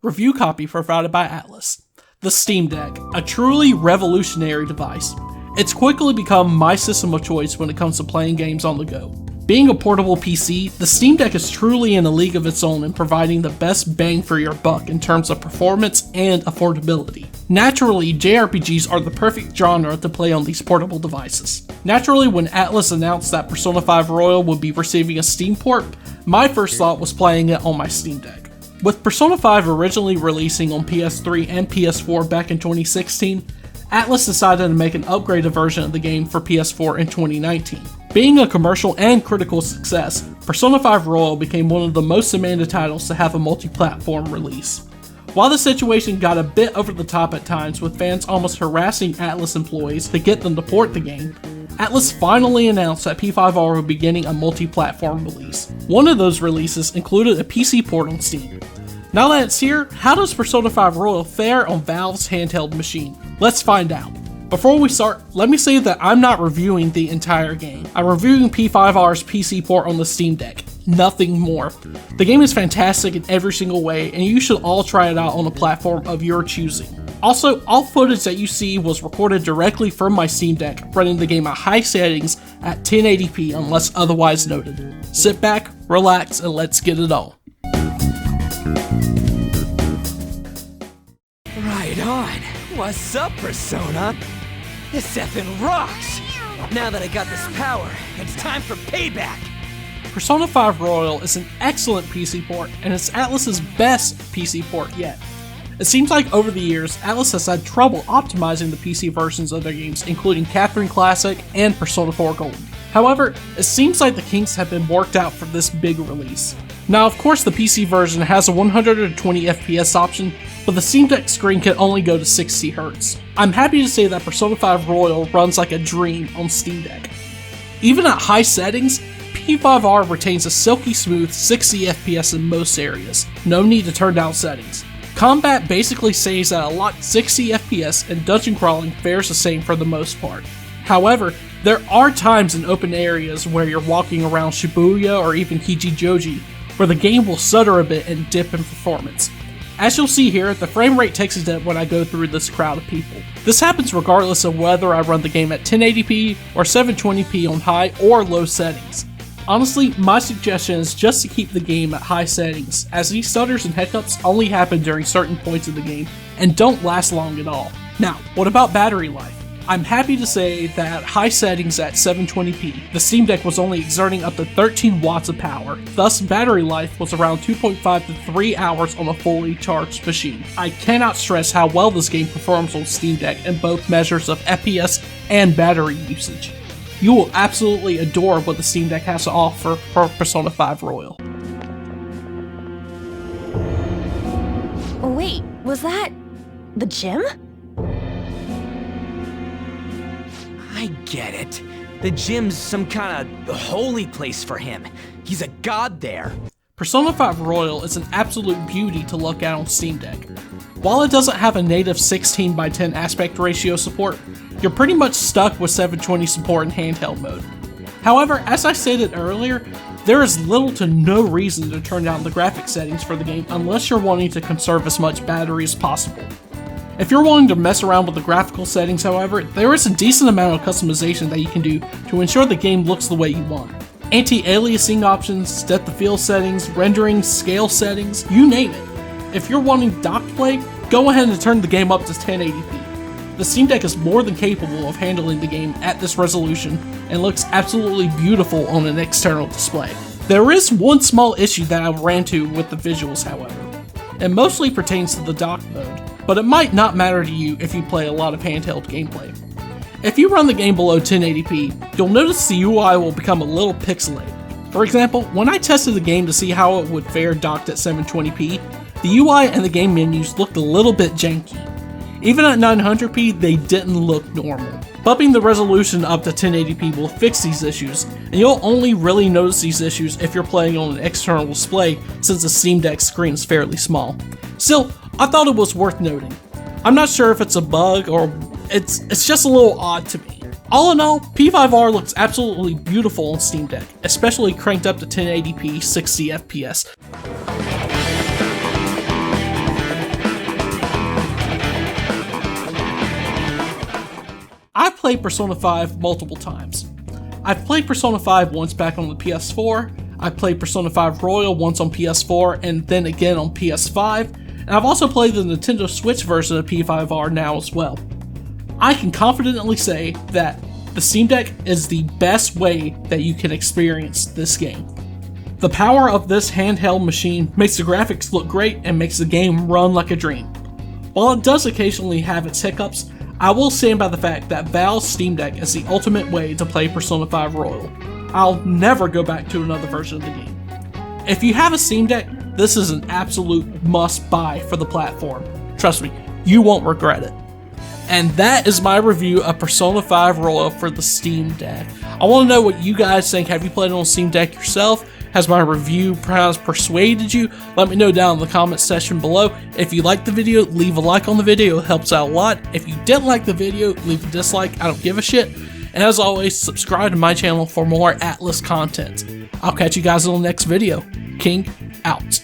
Review copy provided by Atlas. The Steam Deck, a truly revolutionary device. It's quickly become my system of choice when it comes to playing games on the go. Being a portable PC, the Steam Deck is truly in a league of its own in providing the best bang for your buck in terms of performance and affordability. Naturally, JRPGs are the perfect genre to play on these portable devices. Naturally, when Atlas announced that Persona 5 Royal would be receiving a Steam port, my first thought was playing it on my Steam Deck. With Persona 5 originally releasing on PS3 and PS4 back in 2016, Atlas decided to make an upgraded version of the game for PS4 in 2019. Being a commercial and critical success, Persona 5 Royal became one of the most demanded titles to have a multi-platform release. While the situation got a bit over the top at times with fans almost harassing Atlas employees to get them to port the game, Atlas finally announced that P5R would be getting a multi-platform release. One of those releases included a PC port on Steam. Now that it's here, how does Persona 5 Royal fare on Valve's handheld machine? Let's find out. Before we start, let me say that I'm not reviewing the entire game. I'm reviewing P5R's PC port on the Steam Deck. Nothing more. The game is fantastic in every single way, and you should all try it out on a platform of your choosing. Also, all footage that you see was recorded directly from my Steam Deck, running the game at high settings at 1080p unless otherwise noted. Sit back, relax, and let's get it on. Right on. What's up, Persona? This effing rocks! Now that I got this power, it's time for payback! Persona 5 Royal is an excellent PC port, and it's Atlas's best PC port yet. It seems like over the years, Atlas has had trouble optimizing the PC versions of their games, including Catherine Classic and Persona 4 Golden. However, it seems like the kinks have been worked out for this big release. Now, of course, the PC version has a 120 FPS option, but the Steam Deck screen can only go to 60Hz. I'm happy to say that Persona 5 Royal runs like a dream on Steam Deck. Even at high settings, P5R retains a silky smooth 60 FPS in most areas. No need to turn down settings. Combat basically stays at a locked 60 FPS, and dungeon crawling fares the same for the most part. However, there are times in open areas where you're walking around Shibuya or even Kichijoji where the game will stutter a bit and dip in performance. As you'll see here, the frame rate takes a dip when I go through this crowd of people. This happens regardless of whether I run the game at 1080p or 720p on high or low settings. Honestly, my suggestion is just to keep the game at high settings, as these stutters and hiccups only happen during certain points of the game and don't last long at all. Now, what about battery life? I'm happy to say that at high settings at 720p, the Steam Deck was only exerting up to 13 watts of power, thus battery life was around 2.5 to 3 hours on a fully charged machine. I cannot stress how well this game performs on Steam Deck in both measures of FPS and battery usage. You will absolutely adore what the Steam Deck has to offer for Persona 5 Royal. Wait, was that the gym? I get it. The gym's some kind of holy place for him. He's a god there. Persona 5 Royal is an absolute beauty to look at on Steam Deck. While it doesn't have a native 16:10 aspect ratio support, you're pretty much stuck with 720 support in handheld mode. However, as I stated earlier, there is little to no reason to turn down the graphics settings for the game unless you're wanting to conserve as much battery as possible. If you're wanting to mess around with the graphical settings, however, there is a decent amount of customization that you can do to ensure the game looks the way you want. Anti-aliasing options, depth of field settings, rendering, scale settings, you name it. If you're wanting docked play, go ahead and turn the game up to 1080p. The Steam Deck is more than capable of handling the game at this resolution and looks absolutely beautiful on an external display. There is one small issue that I ran into with the visuals, however. It mostly pertains to the dock mode, but it might not matter to you if you play a lot of handheld gameplay. If you run the game below 1080p, you'll notice the UI will become a little pixelated. For example, when I tested the game to see how it would fare docked at 720p, the UI and the game menus looked a little bit janky. Even at 900p, they didn't look normal. Bumping the resolution up to 1080p will fix these issues, and you'll only really notice these issues if you're playing on an external display, since the Steam Deck screen is fairly small. Still, I thought it was worth noting. I'm not sure if it's a bug or it's just a little odd to me. All in all, P5R looks absolutely beautiful on Steam Deck, especially cranked up to 1080p 60 FPS. played Persona 5 multiple times. I've played Persona 5 once back on the PS4, I played Persona 5 Royal once on PS4 and then again on PS5, and I've also played the Nintendo Switch version of P5R now as well. I can confidently say that the Steam Deck is the best way that you can experience this game. The power of this handheld machine makes the graphics look great and makes the game run like a dream. While it does occasionally have its hiccups, I will stand by the fact that Valve's Steam Deck is the ultimate way to play Persona 5 Royal. I'll never go back to another version of the game. If you have a Steam Deck, this is an absolute must-buy for the platform. Trust me, you won't regret it. And that is my review of Persona 5 Royal for the Steam Deck. I want to know what you guys think. Have you played it on Steam Deck yourself? Has my review perhaps persuaded you? Let me know down in the comments section below. If you liked the video, leave a like on the video. It helps out a lot. If you didn't like the video, leave a dislike. I don't give a shit. And as always, subscribe to my channel for more Atlus content. I'll catch you guys in the next video. King out.